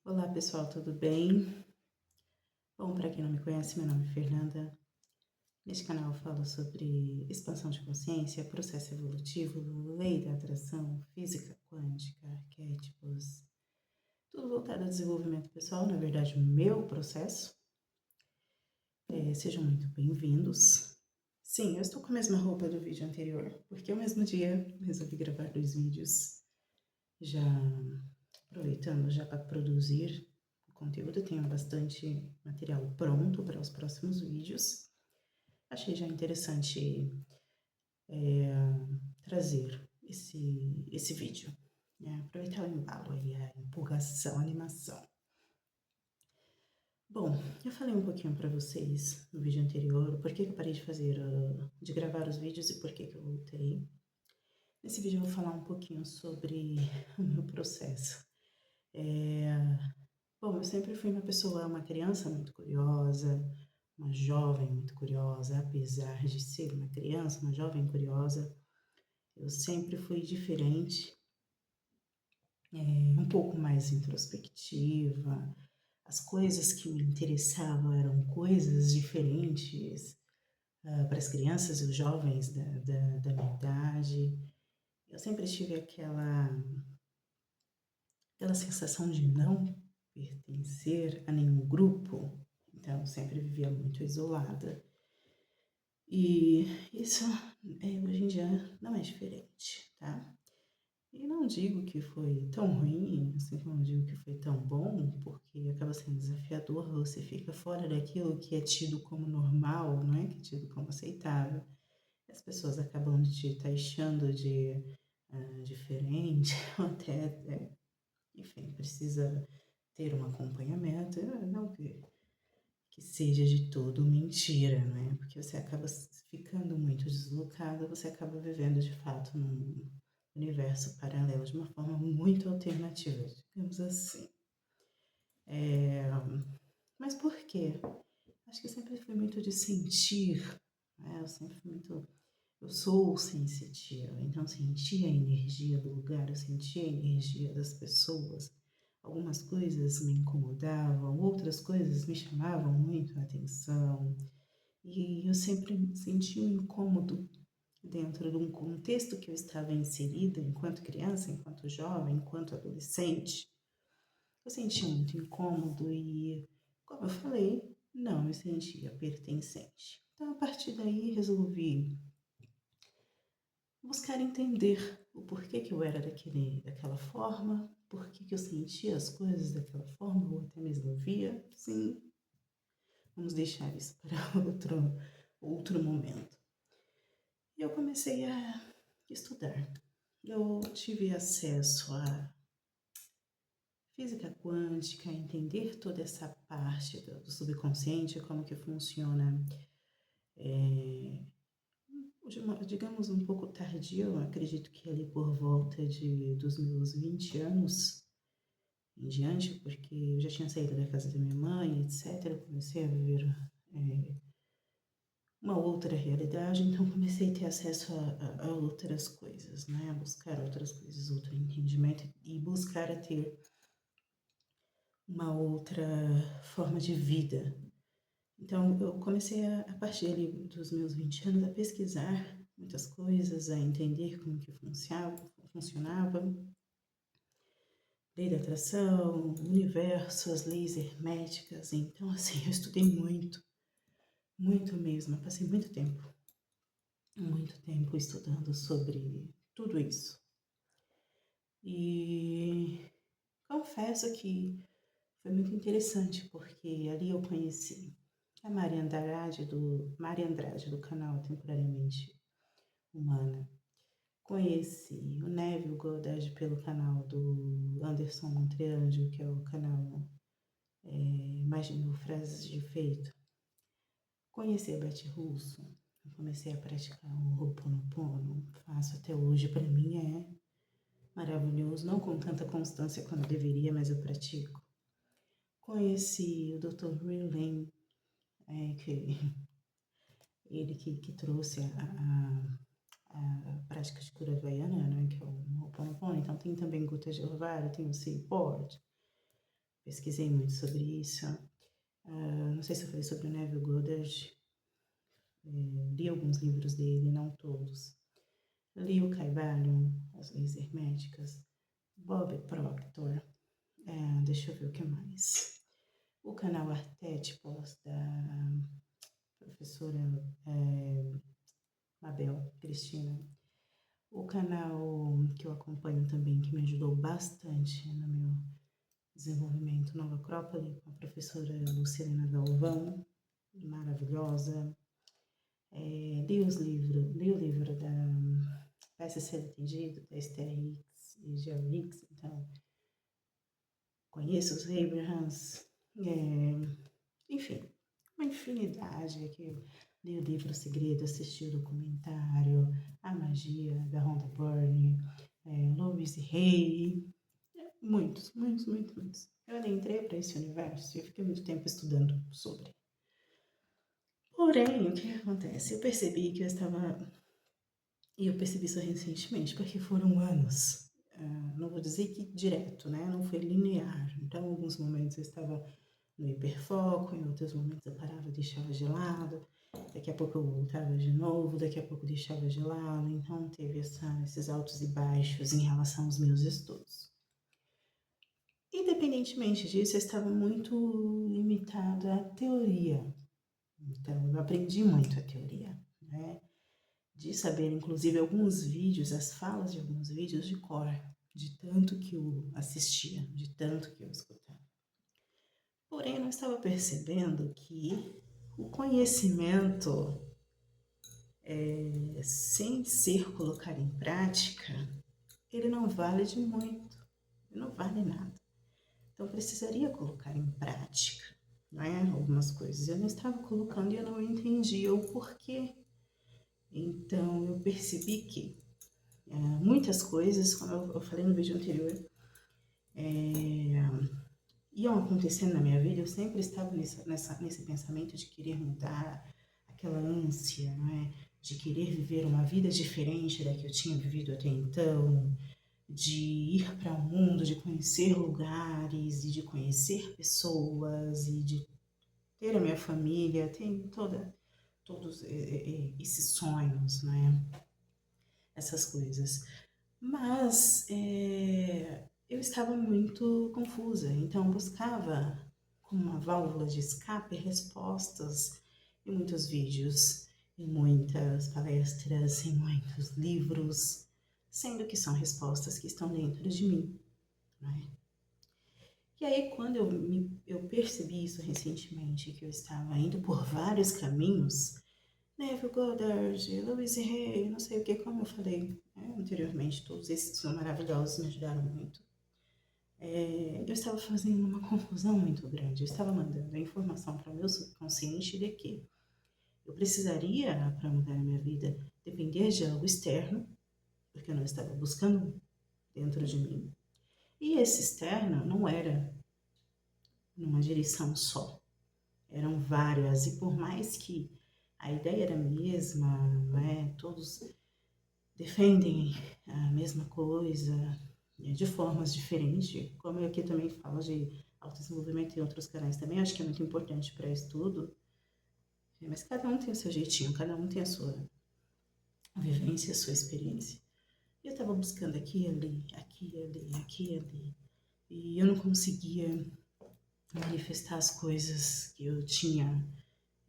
Olá pessoal, tudo bem? Bom, para quem não me conhece, meu nome é Fernanda. Neste canal eu falo sobre expansão de consciência, processo evolutivo, lei da atração, física quântica, arquétipos, tudo voltado ao desenvolvimento pessoal, na verdade, o meu processo. Sejam muito bem-vindos. Sim, eu estou com a mesma roupa do vídeo anterior, porque ao mesmo dia resolvi gravar dois vídeos, já aproveitando já para produzir o conteúdo, tenho bastante material pronto para os próximos vídeos. Achei já interessante trazer esse vídeo, né? Aproveitar o embalo aí, a empolgação, a animação. Bom, eu falei um pouquinho para vocês no vídeo anterior, por que eu parei de fazer, de gravar os vídeos e por que eu voltei. Nesse vídeo eu vou falar um pouquinho sobre o meu processo. Bom, eu sempre fui uma criança muito curiosa, uma jovem muito curiosa, apesar de ser uma criança, uma jovem curiosa, eu sempre fui diferente, um pouco mais introspectiva. As coisas que me interessavam eram coisas diferentes para as crianças e os jovens da minha idade. Eu sempre tive aquela sensação de não pertencer a nenhum grupo, então eu sempre vivia muito isolada. E isso hoje em dia não é diferente, tá? E não digo que foi tão ruim, assim como não digo que foi tão bom, porque acaba sendo desafiador, você fica fora daquilo que é tido como normal, não é que é tido como aceitável. As pessoas acabam te taxando de diferente, ou até, enfim, precisa ter um acompanhamento, não que seja de todo mentira, não é? Porque você acaba ficando muito deslocado, você acaba vivendo de fato num universo paralelo de uma forma muito alternativa, digamos assim. Mas por quê? Acho que eu sempre fui muito de sentir, né? Eu sou sensitiva, então sentia a energia do lugar, eu sentia a energia das pessoas. Algumas coisas me incomodavam, outras coisas me chamavam muito a atenção. E eu sempre senti um incômodo dentro de um contexto que eu estava inserida enquanto criança, enquanto jovem, enquanto adolescente. Eu sentia muito incômodo e, como eu falei, não me sentia pertencente. Então, a partir daí, resolvi buscar entender o porquê que eu era daquela forma, porquê que eu sentia as coisas daquela forma, ou até mesmo via. Sim, vamos deixar isso para outro momento. E eu comecei a estudar. Eu tive acesso a física quântica, a entender toda essa parte do subconsciente, como que funciona, digamos, um pouco tardio, eu acredito que ali por volta dos meus 20 anos em diante, porque eu já tinha saído da casa da minha mãe, etc. Eu comecei a viver uma outra realidade, então comecei a ter acesso a outras coisas, né? A buscar outras coisas, outro entendimento e buscar a ter uma outra forma de vida. Então eu comecei a partir ali dos meus 20 anos a pesquisar muitas coisas, a entender como que funcionava, lei da atração, universo, as leis herméticas. Então assim, eu estudei muito, muito mesmo. Eu passei muito tempo estudando sobre tudo isso. E confesso que foi muito interessante, porque ali eu conheci a Maria Andrade do canal Temporariamente Humana. Conheci o Neville Goddard pelo canal do Anderson Monteanjo, que é o canal Mais de Mil Frases de Efeito. Conheci a Beth Russo. Eu comecei a praticar o Ho'oponopono. Faço até hoje. Para mim é maravilhoso. Não com tanta constância quanto deveria, mas eu pratico. Conheci o Dr. Riley, ele que trouxe a prática de cura havaiana, né, que é o Ho'oponopono. Então tem também gotas de orvalho, tem o Seaport. pesquisei muito sobre isso. Não sei se eu falei sobre o Neville Goddard, li alguns livros dele, não todos. Li o Caibalion, As Leis Herméticas, Bob Proctor, deixa eu ver o que mais. O canal Arquétipos, da professora Mabel Cristina. O canal que eu acompanho também, que me ajudou bastante no meu desenvolvimento, Nova Acrópole, com a professora Lucilena Galvão, maravilhosa. Li o livro da Peça Ser Atendido, da Esther Hicks e Jerry Hicks, então conheço os Abrahams, enfim, uma infinidade aqui. Li o livro Segredo, assisti o documentário A Magia, da Rhonda Byrne, Louise Hay, muitos. Eu adentrei para esse universo e fiquei muito tempo estudando sobre. Porém, o que acontece? Eu percebi que eu percebi isso recentemente, porque foram anos. Não vou dizer que direto, né? Não foi linear. Então, em alguns momentos eu estava no hiperfoco, em outros momentos eu parava e deixava de lado, daqui a pouco eu voltava de novo, daqui a pouco eu deixava de lado. Então, teve esses altos e baixos em relação aos meus estudos. Independentemente disso, eu estava muito limitada à teoria. Então, eu aprendi muito a teoria, né? De saber, inclusive, alguns vídeos, as falas de alguns vídeos de cor, de tanto que eu assistia, de tanto que eu escutava. Porém, eu não estava percebendo que o conhecimento, sem ser colocado em prática, ele não vale de muito, ele não vale nada. Então, eu precisaria colocar em prática, não é? Algumas coisas eu não estava colocando e eu não entendia o porquê. Então, eu percebi que muitas coisas, como eu falei no vídeo anterior, iam acontecendo na minha vida. Eu sempre estava nesse pensamento de querer mudar, aquela ânsia, não é? De querer viver uma vida diferente da que eu tinha vivido até então, de ir para o mundo, de conhecer lugares e de conhecer pessoas e de ter a minha família, tem todos esses sonhos, né? Essas coisas. Mas eu estava muito confusa, então buscava como uma válvula de escape respostas em muitos vídeos, em muitas palestras, em muitos livros, sendo que são respostas que estão dentro de mim, né? E aí, quando eu percebi isso recentemente, que eu estava indo por vários caminhos, Neville Goddard, Louise Hay, não sei o que, como eu falei anteriormente, todos esses são maravilhosos, me ajudaram muito. Eu estava fazendo uma confusão muito grande, eu estava mandando a informação para o meu subconsciente de que eu precisaria, para mudar a minha vida, depender de algo externo, porque eu não estava buscando dentro de mim. E esse externo não era numa direção só, eram várias, e por mais que a ideia era a mesma, né, todos defendem a mesma coisa, de formas diferentes, como eu aqui também falo de autodesenvolvimento em outros canais também, acho que é muito importante para estudo, mas cada um tem o seu jeitinho, cada um tem a sua vivência, a sua experiência. E eu estava buscando aqui, ali, e eu não conseguia manifestar as coisas que eu tinha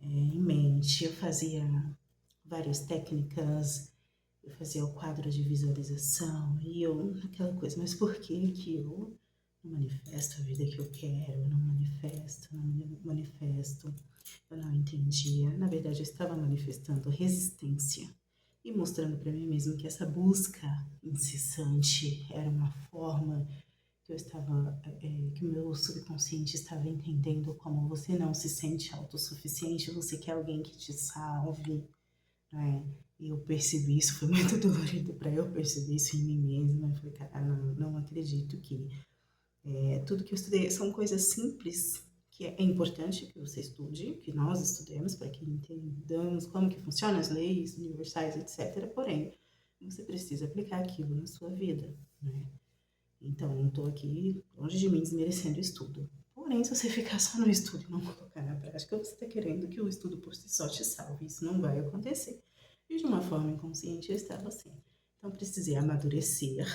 em mente. Eu fazia várias técnicas, eu fazia o quadro de visualização e eu, aquela coisa, mas por que eu não manifesto a vida que eu quero? Eu não manifesto, eu não entendia. Na verdade, eu estava manifestando resistência e mostrando para mim mesmo que essa busca incessante era uma forma que eu estava, que o meu subconsciente estava entendendo como você não se sente autossuficiente, você quer alguém que te salve, né? E eu percebi isso, foi muito dolorido para eu perceber isso em mim mesma. Eu falei, cara, não acredito que tudo que eu estudei são coisas simples, que é importante que você estude, que nós estudemos para que entendamos como que funcionam as leis universais, etc. Porém, você precisa aplicar aquilo na sua vida, né? Então, não estou aqui longe de mim desmerecendo o estudo. Porém, se você ficar só no estudo e não colocar na prática, você está querendo que o estudo por si só te salve. Isso não vai acontecer. E de uma forma inconsciente eu estava assim. Então, precisei amadurecer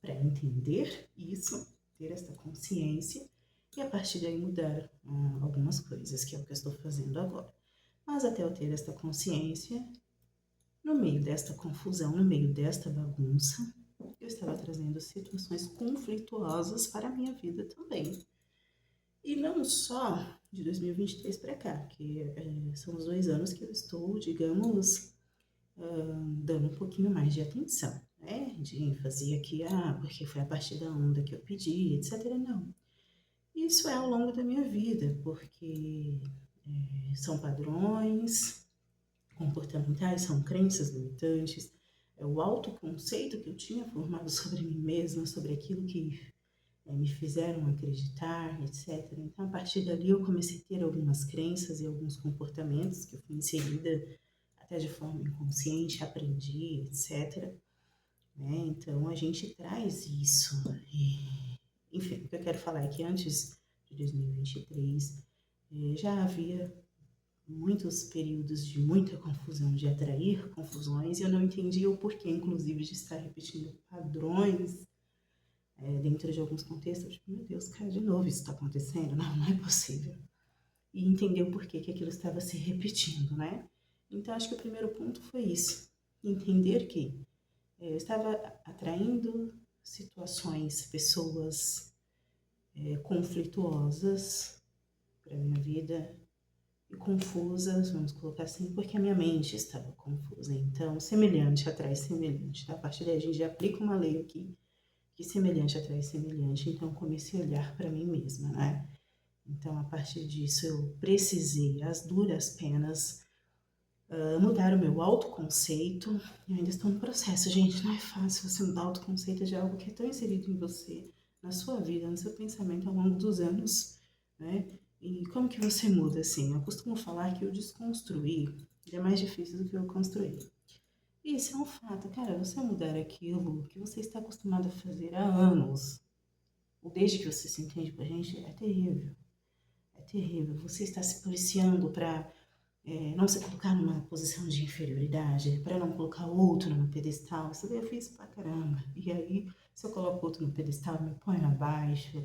para entender isso, ter essa consciência e a partir daí mudar algumas coisas, que é o que eu estou fazendo agora. Mas até eu ter esta consciência, no meio desta confusão, no meio desta bagunça, eu estava trazendo situações conflituosas para a minha vida também. E não só de 2023 para cá, que são os 2 anos que eu estou, digamos, dando um pouquinho mais de atenção, né? De ênfase aqui, porque foi a partir da onda que eu pedi, etc. Não. Isso é ao longo da minha vida, porque são padrões comportamentais, são crenças limitantes, é o autoconceito que eu tinha formado sobre mim mesma, sobre aquilo que me fizeram acreditar, etc. Então, a partir dali, eu comecei a ter algumas crenças e alguns comportamentos que eu fui inserida até de forma inconsciente, aprendi, etc. Né? Então, a gente traz isso. Enfim, o que eu quero falar é que antes de 2023, já havia muitos períodos de muita confusão, de atrair confusões, e eu não entendia o porquê, inclusive, de estar repetindo padrões dentro de alguns contextos. Tipo, meu Deus, cara, de novo isso está acontecendo? Não, não é possível. E entender o porquê que aquilo estava se repetindo, né? Então, acho que o primeiro ponto foi isso. Entender que eu estava atraindo situações, pessoas conflituosas para minha vida e confusas, vamos colocar assim, porque a minha mente estava confusa. Então, semelhante atrai semelhante. Tá? A partir daí, a gente já aplica uma lei aqui, que semelhante atrai semelhante. Então, comecei a olhar para mim mesma, né? Então, a partir disso, eu precisei, às duras penas, mudar o meu autoconceito. Eu ainda estou no processo, gente. Não é fácil você mudar o autoconceito de algo que é tão inserido em você, na sua vida, no seu pensamento ao longo dos anos, né? E como que você muda, assim? Eu costumo falar que o desconstruir é mais difícil do que o construir. E isso é um fato, cara. Você mudar aquilo que você está acostumado a fazer há anos, ou desde que você se entende com a gente, é terrível. É terrível. Você está se policiando para não se colocar numa posição de inferioridade, para não colocar o outro no pedestal. Isso daí eu fiz pra caramba. E aí, se eu coloco o outro no pedestal, me põe abaixo,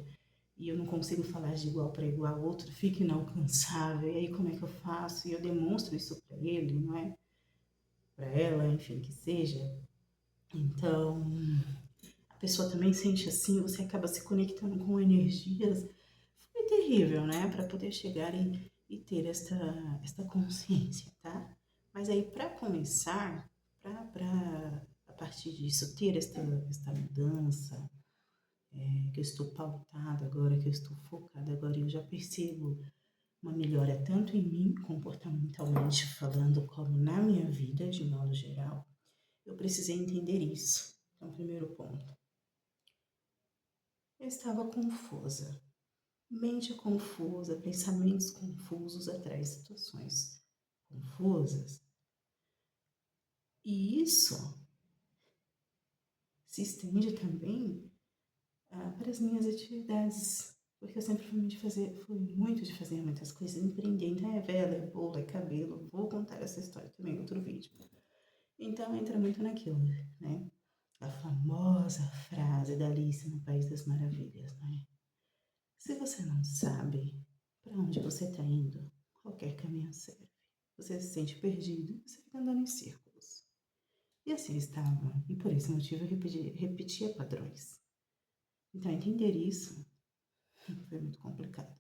e eu não consigo falar de igual para igual, o outro fica inalcançável, e aí como é que eu faço? E eu demonstro isso para ele, não é? Para ela, enfim, que seja. Então, a pessoa também sente assim, você acaba se conectando com energias. Foi terrível, né? Para poder chegar e ter esta consciência, tá? Mas aí, para começar, para a partir disso ter esta mudança, que eu estou pautada agora, que eu estou focada agora, eu já percebo uma melhora tanto em mim, comportamentalmente falando, como na minha vida, de modo geral. Eu precisei entender isso. Então, primeiro ponto. Eu estava confusa. Mente confusa, pensamentos confusos atraem situações confusas. E isso se estende também para as minhas atividades. Porque eu sempre fui muito de fazer muitas coisas, empreender. Então é vela, é bolo, é cabelo. Vou contar essa história também em outro vídeo. Então entra muito naquilo, né? A famosa frase da Alice no País das Maravilhas, né? Se você não sabe para onde você está indo, qualquer caminho serve. Você se sente perdido, você fica andando em círculos. E assim eu estava, e por esse motivo eu repetia padrões. Então entender isso foi muito complicado.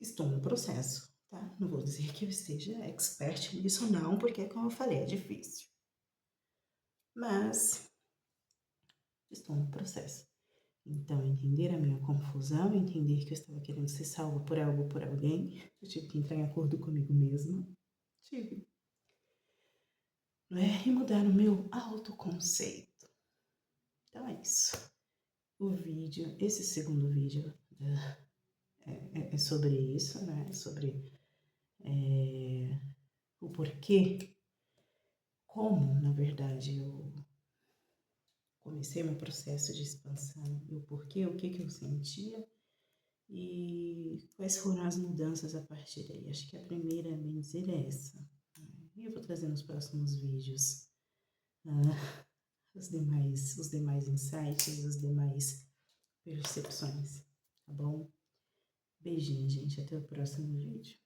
Estou no processo, tá? Não vou dizer que eu esteja expert nisso não, porque como eu falei, é difícil. Mas estou no processo. Então, entender a minha confusão, entender que eu estava querendo ser salva por algo, por alguém, eu tive que entrar em acordo comigo mesma. Tive. Não é? E mudar o meu autoconceito. Então é isso. O vídeo, esse segundo vídeo é sobre isso, né? É sobre o porquê, como, na verdade, eu comecei meu processo de expansão e o porquê, o que eu sentia E quais foram as mudanças a partir daí? Acho que a primeira, bem dizer, é essa. E eu vou trazer nos próximos vídeos os demais insights, as demais percepções, tá bom? Beijinho, gente. Até o próximo vídeo.